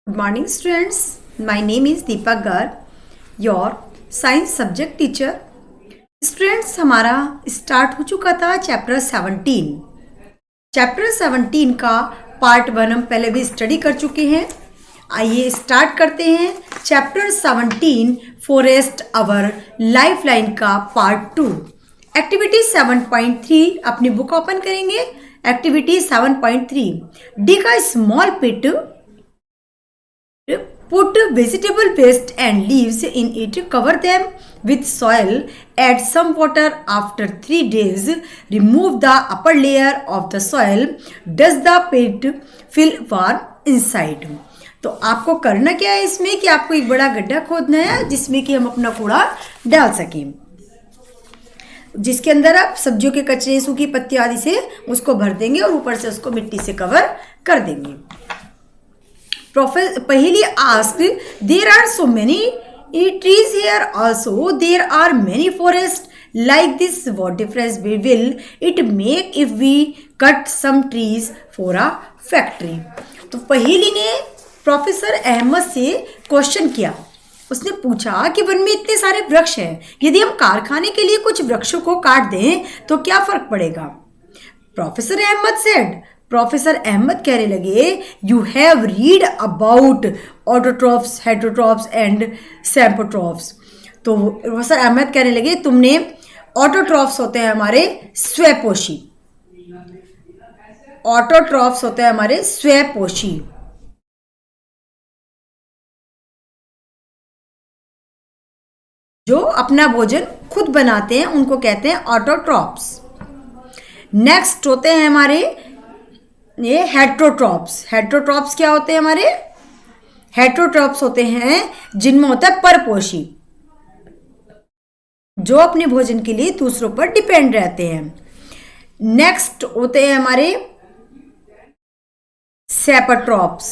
Good morning, students. My name is Deepak Garg, your science subject teacher. Students हमारा start हो चुका था chapter 17। Chapter 17 का part 1 हम पहले भी स्टडी कर चुके हैं। आइए स्टार्ट करते हैं चैप्टर 17 फॉरेस्ट अवर लाइफलाइन का पार्ट 2। एक्टिविटी 7.3 अपनी बुक ओपन करेंगे। Activity 7.3 dig a small pit, put vegetable waste and leaves in it, cover them with soil, add some water. After 3 days, remove the upper layer of the soil. Does the pit feel warm inside? तो आपको करना क्या है इसमें कि आपको एक बड़ा गड्ढा खोदना है जिसमें कि हम अपना कूड़ा डाल सकें, जिसके अंदर आप सब्जियों के कचरे, सूखी पत्ती आदि से उसको भर देंगे और ऊपर से उसको मिट्टी से कवर कर देंगे। Paheli asked, there are so many trees here also. There are many forests like this. What difference will it make if we cut some trees for a factory? तो पहेली ने प्रोफेसर अहमद से क्वेश्चन किया। उसने पूछा कि वन में इतने सारे वृक्ष हैं, यदि हम कारखाने के लिए कुछ वृक्षों को काट दें तो क्या फर्क पड़ेगा? प्रोफेसर अहमद कहने लगे, you have read about autotrophs, heterotrophs and saprotrophs. तो प्रोफेसर अहमद कहने लगे, तुमने ऑटोट्रॉफ्स होते हैं हमारे स्वपोषी, ऑटोट्रॉफ्स होते हैं हमारे स्वपोषी, जो अपना भोजन खुद बनाते हैं, उनको कहते हैं ऑटोट्रॉफ्स। नेक्स्ट होते हैं हमारे ये हेटरोट्रॉप्स। हेटरोट्रॉप्स क्या होते हैं हमारे? हेटरोट्रॉप्स होते हैं जिनमें होता है परपोषी, जो अपने भोजन के लिए दूसरों पर डिपेंड रहते हैं। नेक्स्ट होते हैं हमारे सैपोट्रॉप्स।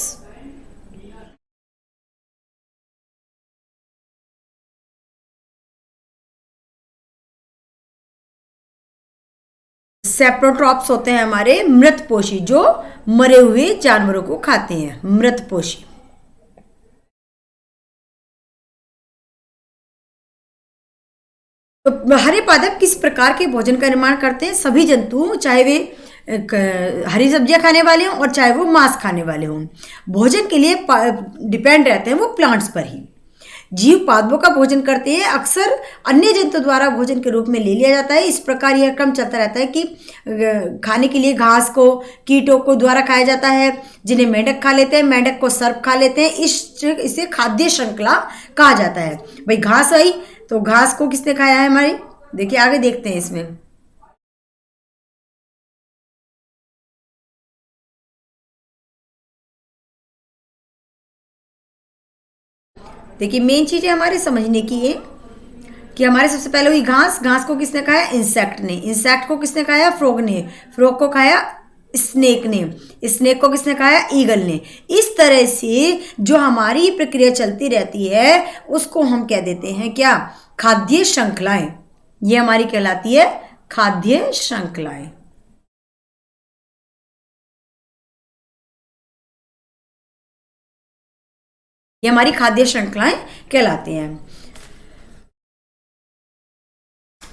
सैप्रोट्रॉप्स होते हैं हमारे मृतपोषी, जो मरे हुए जानवरों को खाते हैं, मृतपोषी। तो हरे पादप किस प्रकार के भोजन का निर्माण करते हैं? सभी जंतु, चाहे वे हरी सब्जियां खाने वाले हों और चाहे वो मांस खाने वाले हों, भोजन के लिए डिपेंड रहते हैं वो प्लांट्स पर ही। जीव पादपों का भोजन करते हैं, अक्सर अन्य जंतु द्वारा भोजन के रूप में ले लिया जाता है। इस प्रकार यह क्रम चलता रहता है कि खाने के लिए घास को कीटों को द्वारा खाया जाता है, जिन्हें मेंढक खा लेते हैं, मेंढक को सर्प खा लेते हैं। इसे खाद्य श्रृंखला कहा जाता है। भाई घास आई तो घास को किसने खाया है हमारी? देखिए आगे देखते हैं इसमें। देखिए मेन चीज़ है हमारे समझने की ये कि हमारे सबसे पहले हुई घास। घास को किसने खाया? इंसेक्ट ने। इंसेक्ट को किसने खाया? फ्रॉग ने। फ्रॉग को खाया स्नेक ने। स्नेक को किसने खाया? ईगल ने। इस तरह से जो हमारी प्रक्रिया चलती रहती है उसको हम कह देते हैं क्या? खाद्य श्रृंखलाएं। ये हमारी कहलाती है खाद्य श्रृंखलाएं। ये हमारी खाद्य श्रृंखलाएं कहलाती हैं।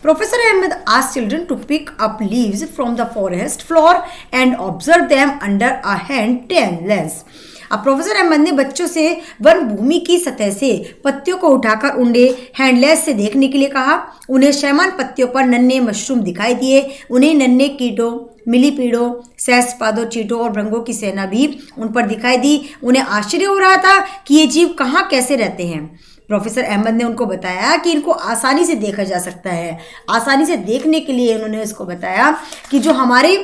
Professor Ahmed asked children to pick up leaves from the forest floor and observe them under a hand lens. अब प्रोफेसर अहमद ने बच्चों से वन भूमि की सतह से पत्तियों को उठाकर उंडे हैंडलेस से देखने के लिए कहा। उन्हें शैमान पत्तियों पर नन्हे मशरूम दिखाई दिए। उन्हें नन्हे कीटों, मिलीपीड़ों, सहस्त्रपादों, चींटों और भृंगों की सेना भी उन पर दिखाई दी। उन्हें आश्चर्य हो रहा था कि ये जीव कहाँ कैसे रहते हैं। प्रोफेसर अहमद ने उनको बताया कि इनको आसानी से देखा जा सकता है। आसानी से देखने के लिए उन्होंने उसको बताया कि जो हमारे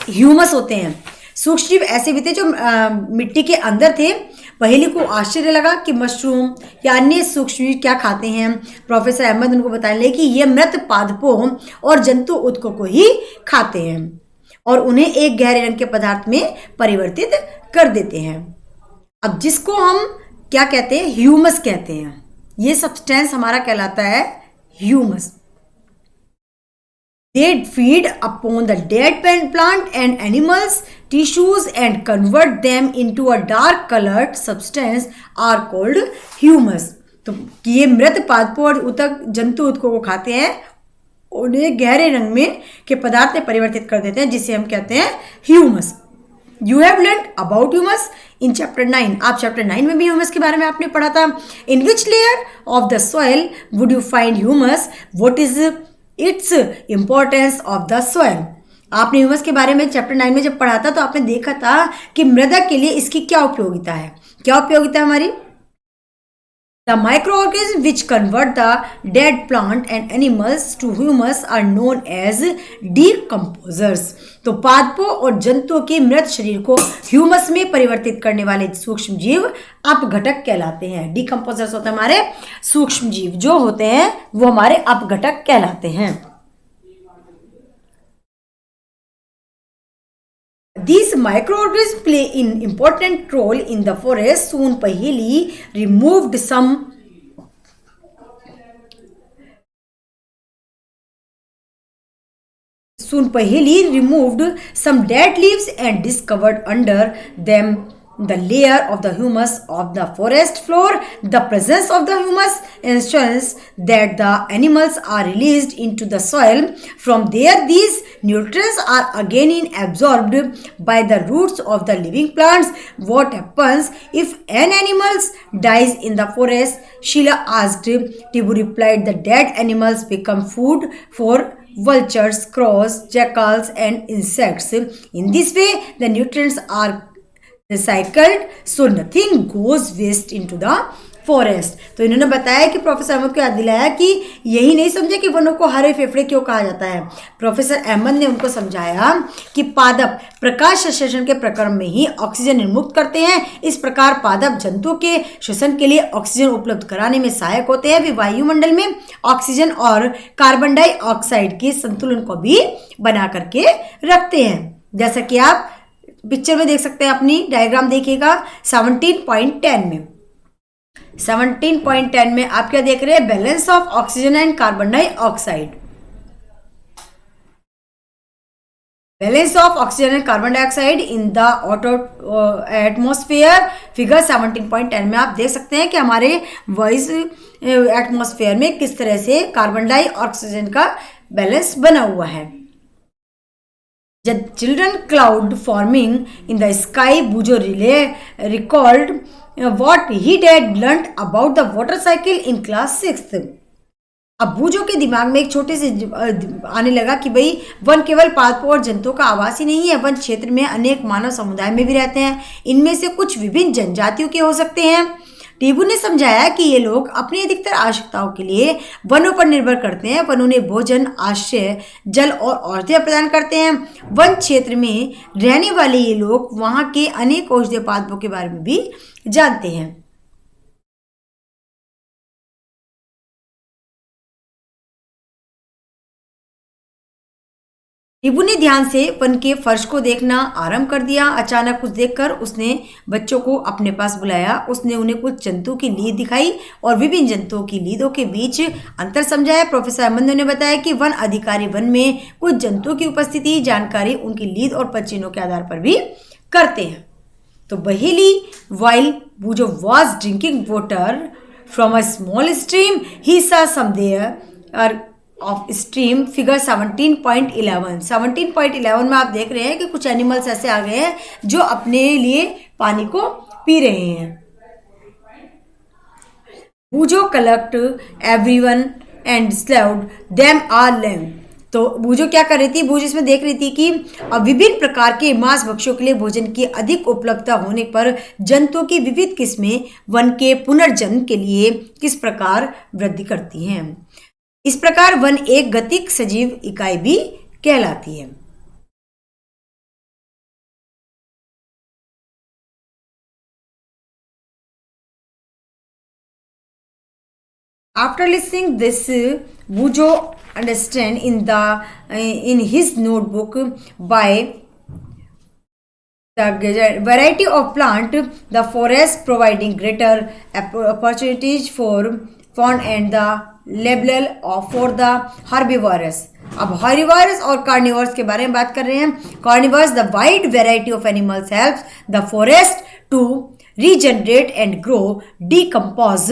ह्यूमस होते हैं, सूक्ष्म जीव ऐसे भी थे जो मिट्टी के अंदर थे। पहेली को आश्चर्य लगा कि मशरूम या अन्य सूक्ष्म जीव क्या खाते हैं। प्रोफेसर अहमद उनको बताने लगे कि ये मृत पादपों और जंतु उत्कों को ही खाते हैं और उन्हें एक गहरे रंग के पदार्थ में परिवर्तित कर देते हैं। अब जिसको हम क्या कहते हैं? ह्यूमस कहते हैं। ये सब्सटेंस हमारा कहलाता है humus. They feed upon the dead plant and animals tissues and convert them into a dark colored substance are called humus. तो ये मृत पादपों और उतक जंतु उत्कों को खाते हैं, उन्हें गहरे रंग में के पदार्थ में परिवर्तित कर देते हैं, जिसे हम कहते हैं humus. You have learn about humus in chapter 9. आप चैप्टर 9 में भी ह्यूमस के बारे में आपने पढ़ा था. In which layer of the soil would you find humus? What is its importance of the soil? आपने ह्यूमस के बारे में चैप्टर 9 में जब पढ़ा था तो आपने देखा था कि मृदा के लिए इसकी क्या उपयोगिता है. क्या उपयोगिता है हमारी? The microorganisms which convert the dead plant and animals to humus are known as decomposers. तो पादपों और जंतुओं के मृत शरीर को ह्यूमस में परिवर्तित करने वाले सूक्ष्म जीव अपघटक कहलाते हैं. डिकम्पोजर्स होते हैं हमारे सूक्ष्म जीव, जो होते हैं वो हमारे अपघटक कहलाते हैं. These microorganisms play an important role in the forest. Soon Paheli removed some dead leaves and discovered under them the layer of the humus of the forest floor. The presence of the humus ensures that the animals are released into the soil. From there, these nutrients are again absorbed by the roots of the living plants. What happens if an animal dies in the forest? Sheila asked. Tibu replied, the dead animals become food for vultures, crows, jackals and insects. In this way, the nutrients are recycled, so nothing goes waste into the forest. तो इन्होंने बताया कि professor Ahmad को याद दिलाया कि यही नहीं समझे कि वनों को हरे फेफड़े क्यों कहा जाता है. प्रोफेसर अहमद ने उनको समझाया कि पादप प्रकाश संश्लेषण के प्रक्रम में ही ऑक्सीजन निर्मुक्त करते हैं. इस प्रकार पादप जंतुओं के श्वसन के लिए ऑक्सीजन उपलब्ध कराने में सहायक होते हैं. वे वायुमंडल में ऑक्सीजन और कार्बन डाइऑक्साइड के संतुलन को भी बना करके रखते हैं. जैसा कि आप पिक्चर में देख सकते हैं, अपनी डायग्राम देखिएगा 17.10 में. 17.10 में आप क्या देख रहे हैं? Balance of oxygen and carbon dioxide. Balance of oxygen and carbon dioxide in the atmosphere. Figure 17.10 में आप देख सकते हैं कि हमारे वॉइस एटमॉस्फेयर में किस तरह से कार्बन डाइऑक्सीजन का बैलेंस बना हुआ है. The children cloud forming in the sky, Bujo recalled what he had learnt about the water cycle in class 6th. अब बूजो के दिमाग में एक छोटे से आने लगा कि भाई वन केवल पादपों और जंतुओं का आवास ही नहीं है, वन क्षेत्र में अनेक मानव समुदाय में भी रहते हैं. इनमें से कुछ विभिन्न जनजातियों के हो सकते हैं. टीबू ने समझाया कि ये लोग अपनी अधिकतर आवश्यकताओं के लिए वनों पर निर्भर करते हैं. वन उन्हें भोजन, आश्रय, जल और औषधियाँ प्रदान करते हैं. वन क्षेत्र में रहने वाले ये लोग वहाँ के अनेक औषधीय पादपों के बारे में भी जानते हैं. टिबू ने ध्यान से वन के फर्श को देखना आरंभ कर दिया. अचानक कुछ देखकर उसने बच्चों को अपने पास बुलाया. उसने उन्हें कुछ जंतु की लीद दिखाई और विभिन्न जंतुओं की लीदों के बीच अंतर समझाया. प्रोफेसर अहमद ने बताया कि वन अधिकारी वन में कुछ जंतुओं की उपस्थिति जानकारी उनकी लीद और पदचिन्हों के आधार पर भी करते हैं. तो Paheli while Boojho was drinking water from a small stream, he saw some there of stream. Figure 17.11. 17.11 में आप देख रहे हैं कि कुछ एनिमल्स ऐसे आ गए हैं जो अपने लिए पानी को पी रहे हैं. Boojho collect everyone and showed them are lame. तो बूजो क्या कर रही थी? बूजो इसमें देख रही थी कि विभिन्न प्रकार के मांस भक्षियों के लिए भोजन की अधिक उपलब्धता होने पर जंतुओं की विविध किस्में वन के पुनर्जन्म के लिए किस प्रकार वृद्धि करती हैं. इस प्रकार वन एक गतिक सजीव इकाई भी कहलाती है. After listening this, Bujo understand in his notebook by the variety of plant, the forest providing greater opportunities for fauna and the label for the herbivorous. अब हर्बिवोरस और कार्निवोरस के बारे में बात कर रहे हैं। Carnivorous, the wide variety of animals helps the forest to regenerate and grow, decompose,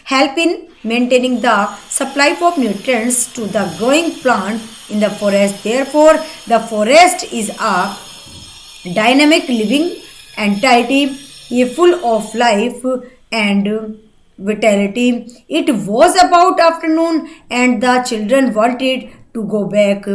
help in maintaining the supply of nutrients to the growing plant in the forest. Therefore, the forest is a dynamic living entity, full of life and vitality. It was about afternoon and the children wanted to go back.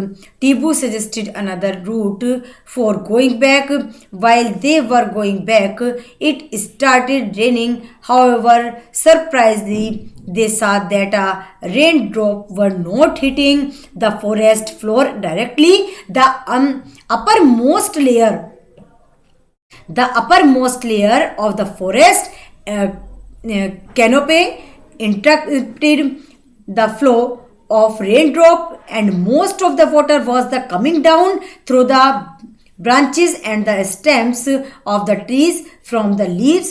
Tibu suggested another route for going back. While they were going back, it started raining. However, surprisingly, they saw that a raindrop were not hitting the forest floor directly. The uppermost layer of the forest canopy interrupted the flow of raindrop, and most of the water was the coming down through the branches and the stems of the trees from the leaves.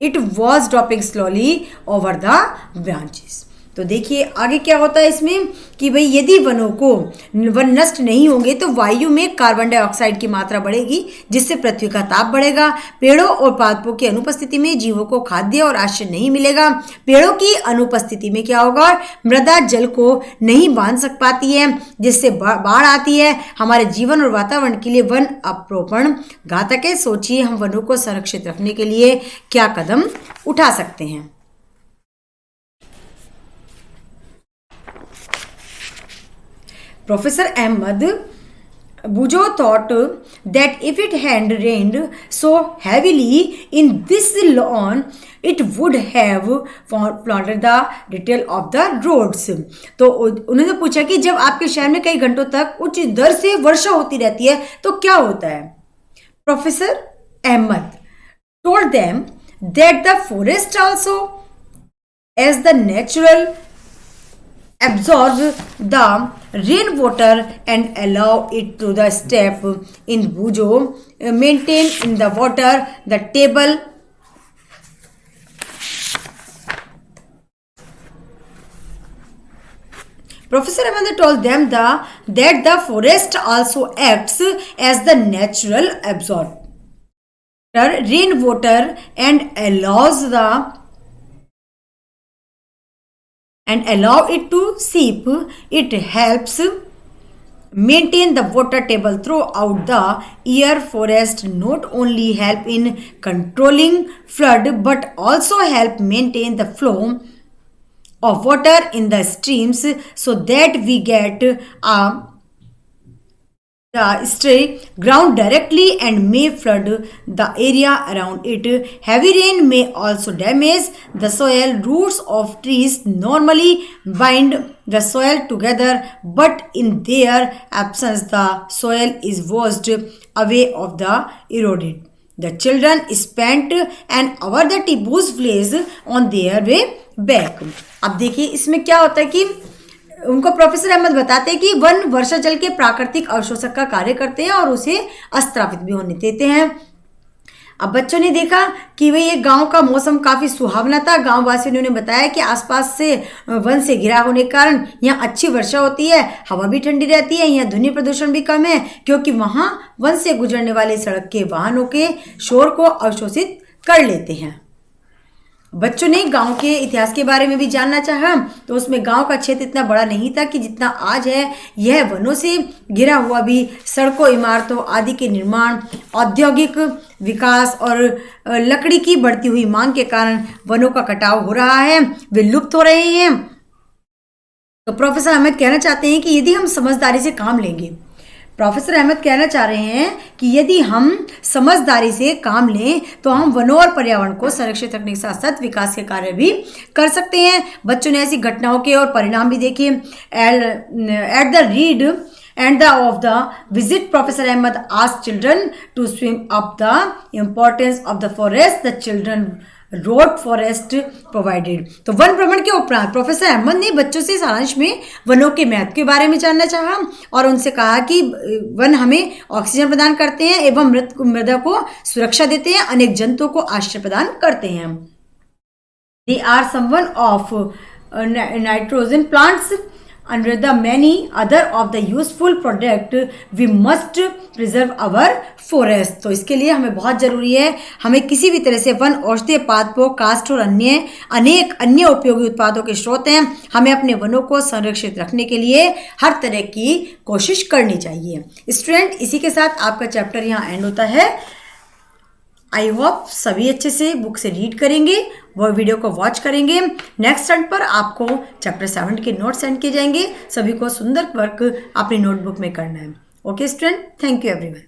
It was dropping slowly over the branches. तो देखिए आगे क्या होता है इसमें कि भाई यदि वन नष्ट नहीं होंगे तो वायु में कार्बन डाइऑक्साइड की मात्रा बढ़ेगी, जिससे पृथ्वी का ताप बढ़ेगा। पेड़ों और पादपों की अनुपस्थिति में जीवों को खाद्य और आश्रय नहीं मिलेगा। पेड़ों की अनुपस्थिति में क्या होगा, मृदा जल को नहीं बांध सक पाती है, जिससे बाढ़ आती है। हमारे जीवन और वातावरण के लिए वन अपरोपण घातक है। सोचिए हम वनों को संरक्षित रखने के लिए क्या कदम उठा सकते हैं। Professor Ahmed Bujo thought that if it had rained so heavily in this lawn, it would have flooded the detail of the roads. तो उन्होंने पूछा कि जब आपके शहर में कई घंटों तक उच्च दर से वर्षा होती रहती है तो क्या होता है। Professor Ahmed told them that the forest also, as the natural, absorb the rainwater and allow it to the step in Bujo, maintain in the water the table Professor Ahmed told them that the forest also acts as the natural absorber rainwater and allow it to seep. It helps maintain the water table throughout the year. Forest not only help in controlling flood but also help maintain the flow of water in the streams so that we get a stray ground directly and may flood the area around it. Heavy rain may also damage the soil. Roots of trees normally bind the soil together, but in their absence the soil is washed away of the eroded. The children spent an hour the Tibu's village on their way back. अब देखिए इसमें क्या होता है कि उनको professor Ahmad बताते हैं कि वन वर्षा जल के प्राकृतिक अवशोषक का कार्य करते हैं और उसे अस्त्रावित भी होने देते हैं। अब बच्चों ने देखा कि भाई ये गांव का मौसम काफ़ी सुहावना था। गांव वासियों ने उन्हें बताया कि आसपास से वन से घिरा होने के कारण यहाँ अच्छी वर्षा होती है, हवा भी ठंडी रहती है, यहाँ ध्वनि प्रदूषण भी कम है क्योंकि वहाँ वन से गुजरने वाले सड़क के वाहनों के शोर को अवशोषित कर लेते हैं। बच्चों ने गांव के इतिहास के बारे में भी जानना चाहा तो उसमें गांव का क्षेत्र इतना बड़ा नहीं था कि जितना आज है। यह वनों से घिरा हुआ भी सड़कों, इमारतों आदि के निर्माण, औद्योगिक विकास और लकड़ी की बढ़ती हुई मांग के कारण वनों का कटाव हो रहा है, वे लुप्त हो रहे हैं। तो प्रोफेसर अहमद कहना चाहते हैं कि यदि हम समझदारी से काम लेंगे, प्रोफेसर अहमद कहना चाह रहे हैं कि यदि हम समझदारी से काम लें तो हम वनों और पर्यावरण को संरक्षित रखने के साथ साथ विकास के कार्य भी कर सकते हैं। बच्चों ने ऐसी घटनाओं के और परिणाम भी देखे। At the read end of the visit professor Ahmed asked children to sum up the importance of the forest. The children wrote forest provided. तो वन भ्रमण के उपरांत प्रोफेसर अहमद ने बच्चों से सारांश में वनों के महत्व के बारे में जानना चाहा और उनसे कहा कि वन हमें ऑक्सीजन प्रदान करते हैं एवं मृदा को सुरक्षा देते हैं, अनेक जंतुओं को आश्रय प्रदान करते हैं। They are someone of nitrogen plants under the many other of the useful product we must preserve our forest। तो इसके लिए हमें बहुत ज़रूरी है, हमें किसी भी तरह से वन औषधीय पादपों, काष्ठ और अनेक अन्य उपयोगी उत्पादों के स्रोत हैं, हमें अपने वनों को संरक्षित रखने के लिए हर तरह की कोशिश करनी चाहिए। स्टूडेंट, इसी के साथ आपका चैप्टर यहाँ एंड होता है। आई होप सभी अच्छे से बुक से रीड करेंगे, वो वीडियो को वॉच करेंगे। नेक्स्ट टर्न पर आपको चैप्टर 7 के नोट्स सेंड किए जाएंगे। सभी को सुंदर वर्क अपनी नोटबुक में करना है। Okay student, thank you everyone.